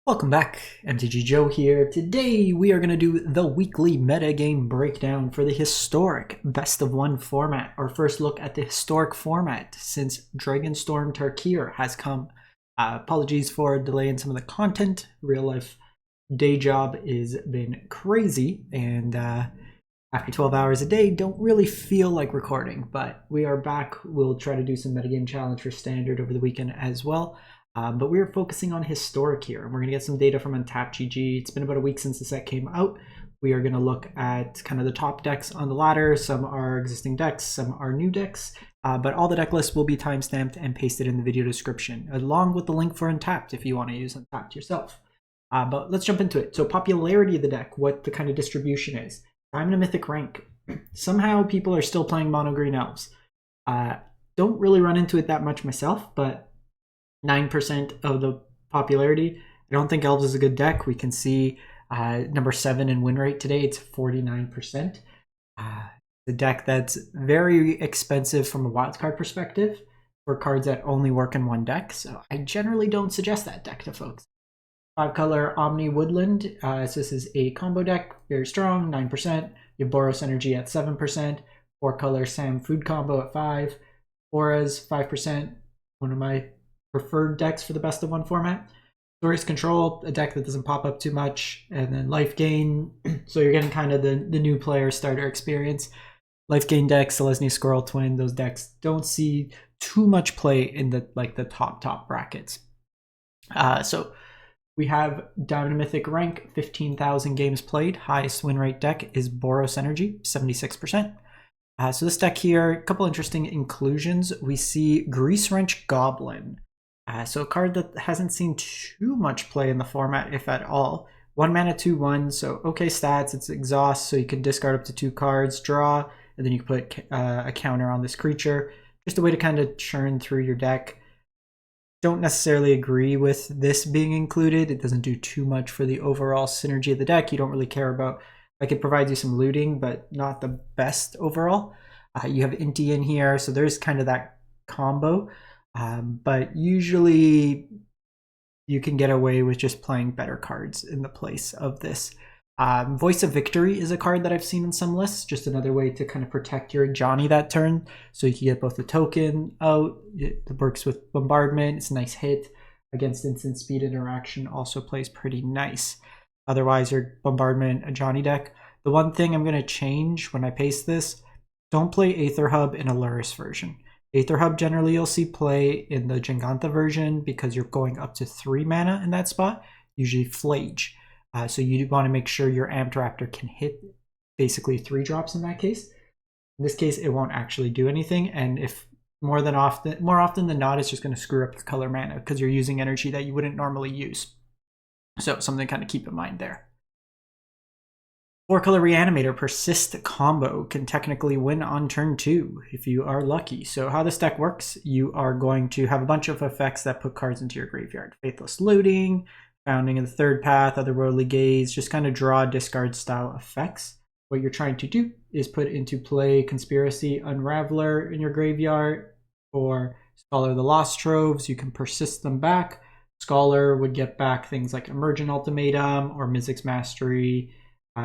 Welcome back, MTG Joe here. Today we are going to do the weekly metagame breakdown for the historic best of one format. Our first look at the historic format since Dragonstorm Tarkir has come. Apologies for delaying some of the content. Real life day job has been crazy, and after 12 hours a day, don't really feel like recording, but we are back. We'll try to do some metagame challenge for standard over the weekend as well. But we're focusing on historic here, and we're going to get some data from Untapped GG. It's been about a week since the set came out. We are going to look at kind of the top decks on the ladder. Some are existing decks, some are new decks, but all the deck lists will be timestamped and pasted in the video description, along with the link for Untapped if you want to use Untapped yourself. But let's jump into it. So popularity of the deck, what the kind of distribution is. Diamond and Mythic rank. Somehow people are still playing mono green elves. Don't really run into it that much myself, but 9% of the popularity. I don't think elves is a good deck. We can see number 7 in win rate today. It's 49%. The deck that's very expensive from a wildcard perspective for cards that only work in one deck. So I generally don't suggest that deck to folks. 5-color Omni Woodland. So this is a combo deck, very strong, 9%. You have Boros Energy at 7%. 4-color Sam Food Combo at 5%. Auras, 5%. One of my preferred decks for the best of one format. Glorious Control, a deck that doesn't pop up too much, and then Life Gain. So you're getting kind of the new player starter experience. Life Gain decks, Selesnya Squirrel Twin, those decks don't see too much play in the top brackets. So we have Diamond Mythic rank, 15,000 games played. Highest win rate deck is Boros Energy, 76%. So this deck here, a couple interesting inclusions. We see Grease Wrench Goblin. So a card that hasn't seen too much play in the format, if at all. 1 mana, 2/1, so okay stats. It's exhaust, so you can discard up to 2 cards, draw, and then you can put a counter on this creature. Just a way to kind of churn through your deck. Don't necessarily agree with this being included. It doesn't do too much for the overall synergy of the deck. You don't really care about, like, it provides you some looting, but not the best overall. You have Inti in here, so there's kind of that combo. But usually you can get away with just playing better cards in the place of this. Voice of Victory is a card that I've seen in some lists, just another way to kind of protect your Johnny that turn. So you can get both the token out, it works with bombardment, it's a nice hit against instant speed interaction, also plays pretty nice. Otherwise, your bombardment, a Johnny deck. The one thing I'm going to change when I paste this, don't play Aether Hub in a Luris version. Aether Hub generally you'll see play in the Jangantha version because you're going up to 3 mana in that spot, usually Flage. So you want to make sure your Amped Raptor can hit basically 3 drops in that case. In this case, it won't actually do anything, and if more often than not, it's just going to screw up the color mana because you're using energy that you wouldn't normally use. So something to kind of keep in mind there. 4-color Reanimator Persist Combo can technically win on turn 2 if you are lucky. So how this deck works, you are going to have a bunch of effects that put cards into your graveyard. Faithless Looting, Founding in the Third Path, Otherworldly Gaze, just kind of draw discard style effects. What you're trying to do is put into play Conspiracy Unraveler in your graveyard, or Scholar of the Lost Troves. You can persist them back. Scholar would get back things like Emergent Ultimatum or Mythic's Mastery,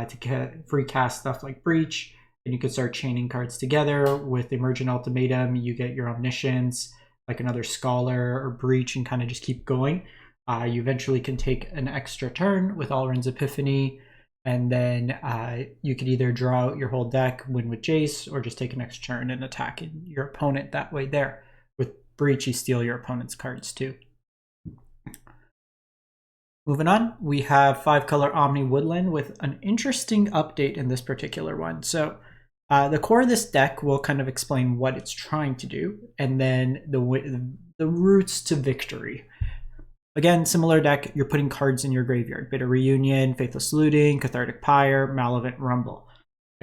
to get free cast stuff like Breach, and you could start chaining cards together. With Emergent Ultimatum, you get your Omniscience, like another Scholar or Breach, and kind of just keep going. You eventually can take an extra turn with Alrund's Epiphany, and then you could either draw out your whole deck, win with Jace, or just take an extra turn and attack your opponent that way there. With Breach, you steal your opponent's cards too. Moving on, we have 5-color Omni Woodland with an interesting update in this particular one. So the core of this deck will kind of explain what it's trying to do, and then the routes to victory. Again, similar deck, you're putting cards in your graveyard. Bitter Reunion, Faithless Looting, Cathartic Pyre, Malevolent Rumble.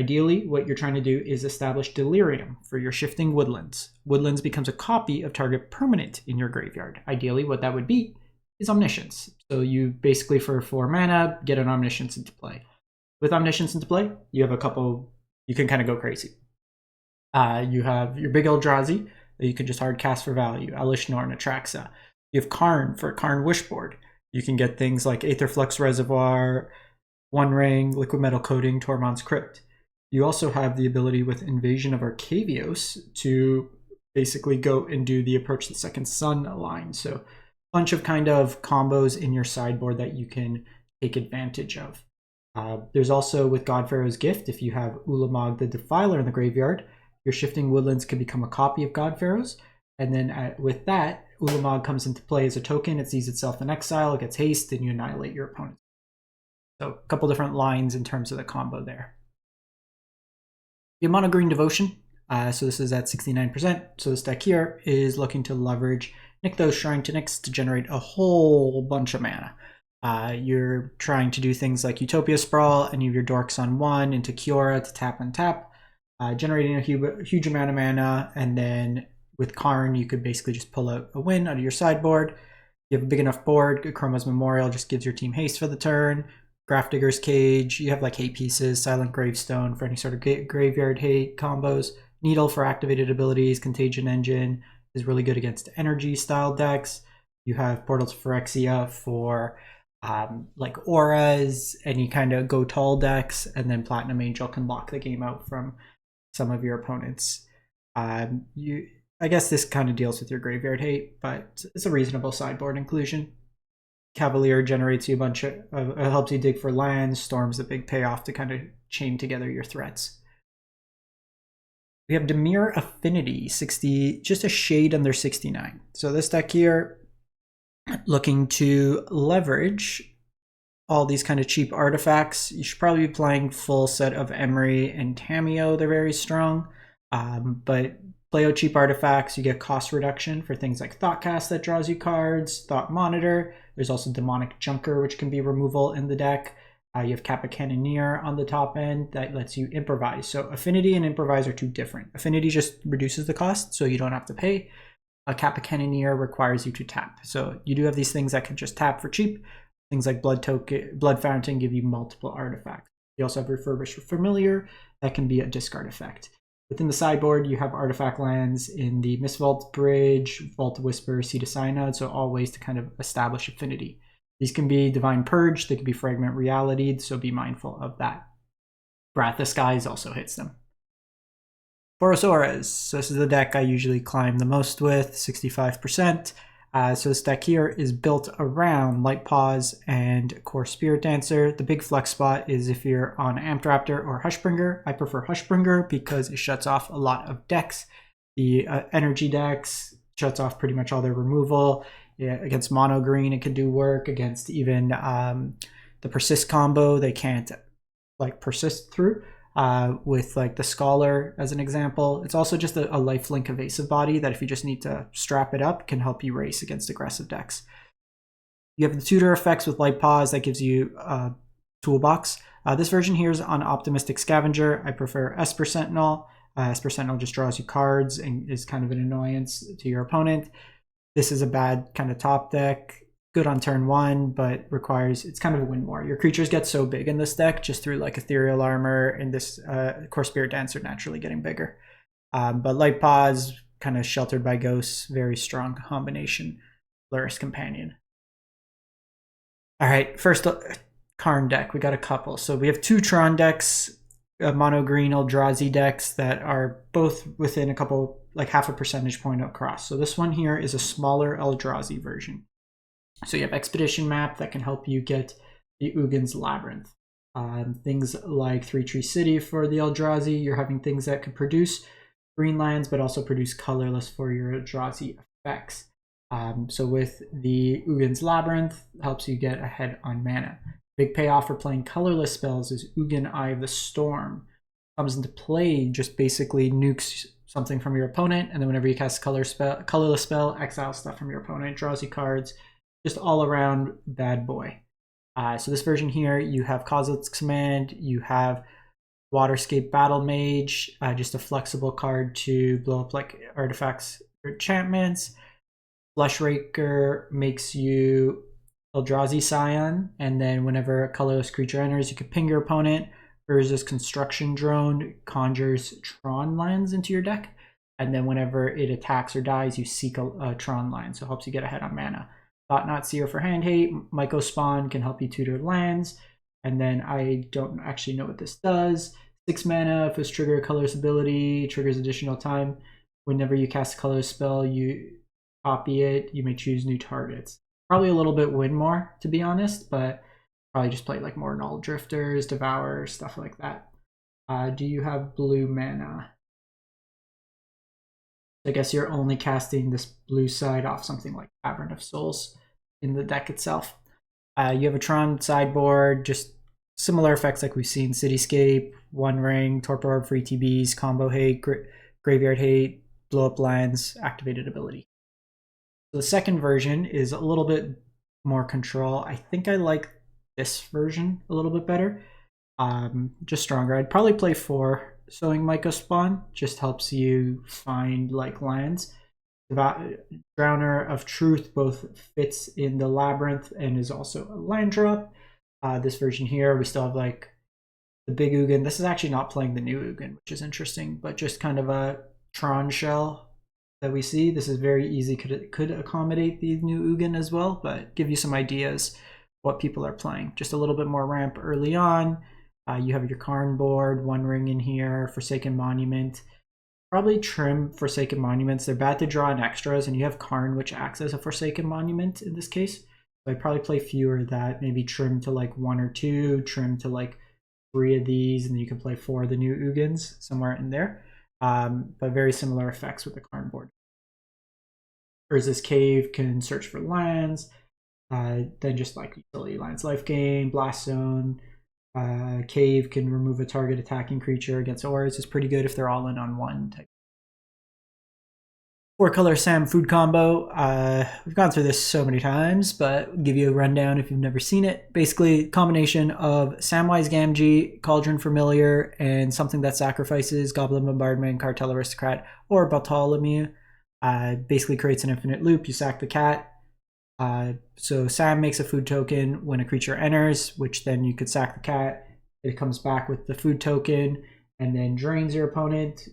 Ideally, what you're trying to do is establish Delirium for your shifting Woodlands. Woodlands becomes a copy of target permanent in your graveyard. Ideally, what that would be is Omniscience. So you basically, for 4 mana, get an Omniscience into play. With Omniscience into play, you have a couple, you can kind of go crazy. You have your big Eldrazi that you can just hard cast for value, Elish Norn, Atraxa. You have Karn for Karn Wishboard. You can get things like Aetherflux Reservoir, One Ring, Liquid Metal Coating, Tormod's Crypt. You also have the ability with Invasion of Arcavios to basically go and do the Approach the Second Sun line. So a bunch of kind of combos in your sideboard that you can take advantage of. There's also with Godpharaoh's Gift, if you have Ulamog the Defiler in the graveyard, your Shifting Woodlands can become a copy of Godpharaoh's. And then with that, Ulamog comes into play as a token. It sees itself in exile, it gets haste, and you annihilate your opponent. So a couple different lines in terms of the combo there. The Mono Green Devotion. So this is at 69%. So this deck here is looking to leverage Nykthos Shrine to Nyx to generate a whole bunch of mana. You're trying to do things like Utopia Sprawl, any of your dorks on one, into Kiora to tap and tap, generating a huge amount of mana, and then with Karn, you could basically just pull out a win out of your sideboard. You have a big enough board, Chroma's Memorial just gives your team haste for the turn, Grafdigger's Cage, you have like hate pieces, Silent Gravestone for any sort of graveyard hate combos, Needle for activated abilities, Contagion Engine is really good against energy style decks. You have Portal to Phyrexia for like auras, any kind of go tall decks, and then Platinum Angel can lock the game out from some of your opponents. I guess this kind of deals with your graveyard hate, but it's a reasonable sideboard inclusion. Cavalier generates you a bunch of, helps you dig for lands. Storm's a big payoff to kind of chain together your threats. We have Dimir Affinity, 60, just a shade under 69. So this deck here, looking to leverage all these kind of cheap artifacts. You should probably be playing full set of Emery and Tameo. They're very strong, but play out cheap artifacts. You get cost reduction for things like Thoughtcast that draws you cards, Thought Monitor. There's also Demonic Junker, which can be removal in the deck. You have Kappa Cannoneer on the top end that lets you improvise. So Affinity and Improvise are two different. Affinity just reduces the cost, so you don't have to pay. A Kappa Cannoneer requires you to tap. So you do have these things that can just tap for cheap. Things like Blood Fountain give you multiple artifacts. You also have Refurbished Familiar that can be a discard effect. Within the sideboard, you have artifact lands in the Mistvault Bridge, Vault Whisper, Seed of Synod, so all ways to kind of establish affinity. These can be Divine Purge, they can be Fragment Reality, so be mindful of that. Wrath of Skies also hits them. Boros Auras, so this is the deck I usually climb the most with, 65%. So this deck here is built around Light Paws and Core Spirit Dancer. The big flex spot is if you're on Amped Raptor or Hushbringer. I prefer Hushbringer because it shuts off a lot of decks. The energy decks shuts off pretty much all their removal. Yeah, against mono green, it can do work. Against even the Persist combo, they can't like persist through. With like the Scholar as an example. It's also just a lifelink evasive body that if you just need to strap it up can help you race against aggressive decks. You have the tutor effects with Light Paws that gives you a toolbox. This version here is on Optimistic Scavenger. I prefer Esper Sentinel. Esper Sentinel just draws you cards and is kind of an annoyance to your opponent. This is a bad kind of top deck. Good on turn one, but requires, it's kind of a win more. Your creatures get so big in this deck just through like Ethereal Armor and this Core Spirit Dancer naturally getting bigger. But Light Paws, kind of sheltered by ghosts, very strong combination. Luris Companion. All right, first Karn deck, we got a couple. So we have two Tron decks, mono green Eldrazi decks that are both within a couple, like half a percentage point across. So this one here is a smaller Eldrazi version. So you have Expedition Map that can help you get the Ugin's Labyrinth. Things like Three Tree City for the Eldrazi. You're having things that could produce green lands, but also produce colorless for your Eldrazi effects. So with the Ugin's Labyrinth, helps you get ahead on mana. Big payoff for playing colorless spells is Ugin Eye of the Storm. Comes into play, just basically nukes something from your opponent, and then whenever you cast a colorless spell, exile stuff from your opponent, draws you cards. Just all around bad boy. So this version here, you have Kozilek's Command, you have Waterscape Battle Mage, just a flexible card to blow up like artifacts or enchantments. Fleshraker makes you Eldrazi Scion, and then whenever a colorless creature enters, you can ping your opponent. Urza's Construction Drone conjures Tron lands into your deck, and then whenever it attacks or dies, you seek a Tron land, so it helps you get ahead on mana. Thought Not Seer for hand hate. Myco Spawn can help you tutor lands. And then I don't actually know what this does. 6 mana, if it's trigger a colorless ability, triggers additional time. Whenever you cast a colorless spell, you copy it. You may choose new targets. Probably a little bit win more, to be honest, but probably just play like more Null Drifters, Devour, stuff like that. Do you have blue mana? I guess you're only casting this blue side off something like Cavern of Souls in the deck itself. You have a Tron sideboard, just similar effects like we've seen: Cityscape, One Ring, Torpor Orb for ETBs, Combo Hate, Graveyard Hate, Blow Up Lands, Activated Ability. So the second version is a little bit more control. I think I like this version a little bit better. Just stronger. I'd probably play 4 Sowing Myco Spawn. Just helps you find like lands. Drowner of Truth both fits in the Labyrinth and is also a land drop. This version here, we still have like the big Ugin. This is actually not playing the new Ugin, which is interesting, but just kind of a Tron shell that we see. This is very easy, could accommodate the new Ugin as well, but give you some ideas what people are playing. Just a little bit more ramp early on. You have your Karn board, One Ring in here, Forsaken Monument. Probably trim Forsaken Monuments. They're bad to draw in extras, and you have Karn, which acts as a Forsaken Monument in this case. So I'd probably play fewer of that, maybe trim to like 1 or 2, trim to like 3 of these, and then you can play 4 of the new Ugins somewhere in there. But very similar effects with the Karn board. Urza's Cave can search for lands, then just like utility lands, Life Gain, Blast Zone. Cave can remove a target attacking creature against auras. Is pretty good if they're all in on 1 type. 4-color Sam food combo. We've gone through this so many times, but I'll give you a rundown if you've never seen it. Basically, combination of Samwise Gamgee, Cauldron Familiar, and something that sacrifices Goblin Bombardment, Cartel Aristocrat, or Bartholomew. Basically creates an infinite loop. You sack the cat. So Sam makes a food token when a creature enters, which then you could sack the cat. It comes back with the food token and then drains your opponent,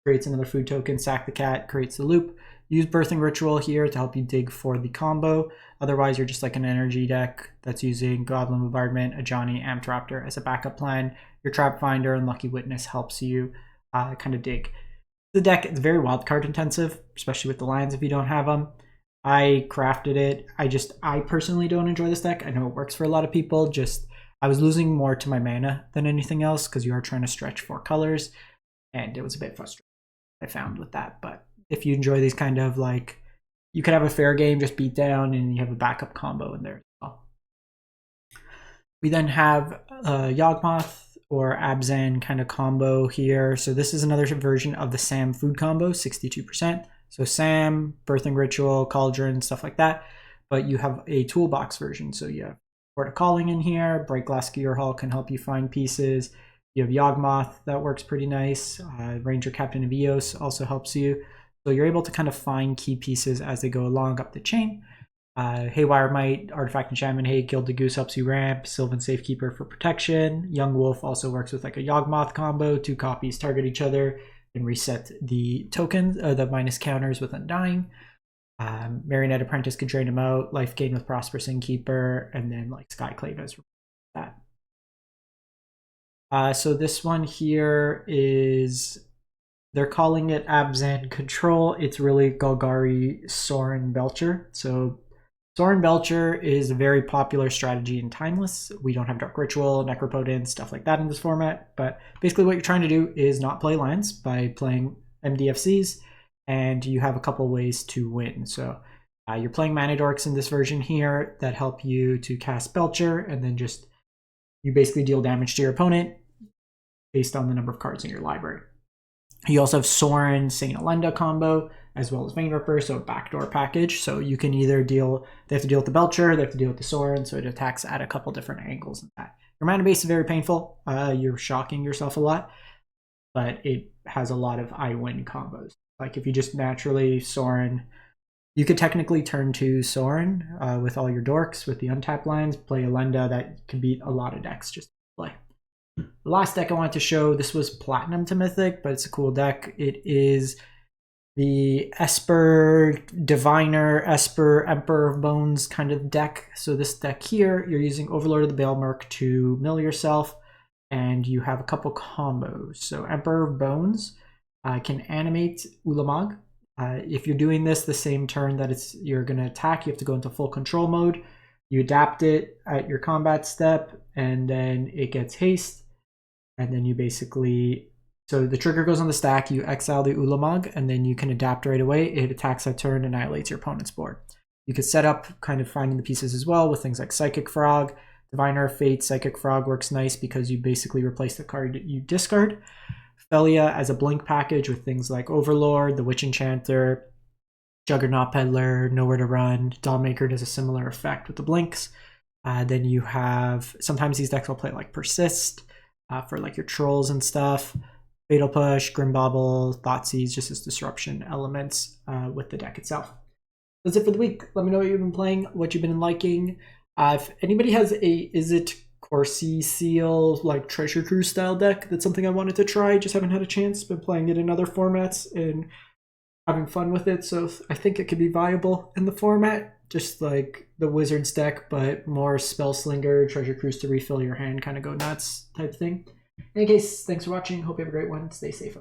creates another food token, sack the cat, creates the loop. Use Birthing Ritual here to help you dig for the combo. Otherwise, you're just like an energy deck that's using Goblin Bombardment, Ajani, Amped Raptor as a backup plan. Your Trap Finder and Lucky Witness helps you kind of dig. The deck is very wildcard intensive, especially with the lands if you don't have them. I crafted it. I personally don't enjoy this deck. I know it works for a lot of people. Just I was losing more to my mana than anything else because you are trying to stretch 4 colors, and it was a bit frustrating, I found, with that. But if you enjoy these kind of like, you could have a fair game, just beat down, and you have a backup combo in there as well. We then have Yawgmoth or Abzan kind of combo here. So this is another version of the Sam food combo, 62%. So Sam, Birthing Ritual, Cauldron, stuff like that. But you have a toolbox version. So you have Port of Calling in here. Bright Glass Gear Hall can help you find pieces. You have Yawgmoth, that works pretty nice. Ranger Captain of Eos also helps you. So you're able to kind of find key pieces as they go along up the chain. Haywire Might, Artifact Enchantment Hate, Gilded Goose helps you ramp. Sylvan Safekeeper for protection. Young Wolf also works with like a Yawgmoth combo. 2 copies target each other and reset the tokens, the minus counters with Undying. Marionette Apprentice could drain them out. Life Gain with Prosperous Innkeeper, and then like Skyclave as that. So this one here is, they're calling it Abzan Control. It's really Golgari, Sorin, Belcher. So Sorin Belcher is a very popular strategy in Timeless. We don't have Dark Ritual, Necropotent, stuff like that in this format, but basically what you're trying to do is not play lands by playing MDFCs, and you have a couple ways to win. So you're playing Mana Dorks in this version here that help you to cast Belcher, and then just you basically deal damage to your opponent based on the number of cards in your library. You also have Sorin, Saint Elenda combo, as well as Vein Ripper, so a backdoor package. So you can either deal, they have to deal with the Belcher, they have to deal with the Sorin, so it attacks at a couple different angles in that. Your mana base is very painful. You're shocking yourself a lot, but it has a lot of I win combos. Like if you just naturally Sorin, you could technically turn to Sorin with all your dorks, with the untapped lands, play Elenda, that could beat a lot of decks just to play. The last deck I wanted to show, this was Platinum to Mythic, but it's a cool deck. It is the Esper, Diviner, Esper, Emperor of Bones kind of deck. So this deck here, you're using Overlord of the Baelmerk to mill yourself, and you have a couple combos. So Emperor of Bones can animate Ulamog. If you're doing this the same turn that you're going to attack, you have to go into full control mode. You adapt it at your combat step, and then it gets haste, and then you basically... So the trigger goes on the stack, you exile the Ulamog, and then you can adapt right away. It attacks that turn, annihilates your opponent's board. You could set up kind of finding the pieces as well with things like Psychic Frog, Diviner Fate. Psychic Frog works nice because you basically replace the card you discard. Felia as a blink package with things like Overlord, the Witch Enchanter, Juggernaut Peddler, Nowhere to Run. Dawnmaker does a similar effect with the blinks. Then you have, sometimes these decks will play like Persist for like your trolls and stuff. Fatal Push, Grimbauble, Thoughtseize, just as disruption elements with the deck itself. That's it for the week. Let me know what you've been playing, what you've been liking. If anybody has a Izzet Corsi Seal, like Treasure Cruise style deck, that's something I wanted to try, just haven't had a chance. Been playing it in other formats and having fun with it, so I think it could be viable in the format. Just like the Wizards deck, but more Spellslinger, Treasure Cruise to refill your hand, kind of go nuts type thing. In any case, thanks for watching. Hope you have a great one. Stay safe.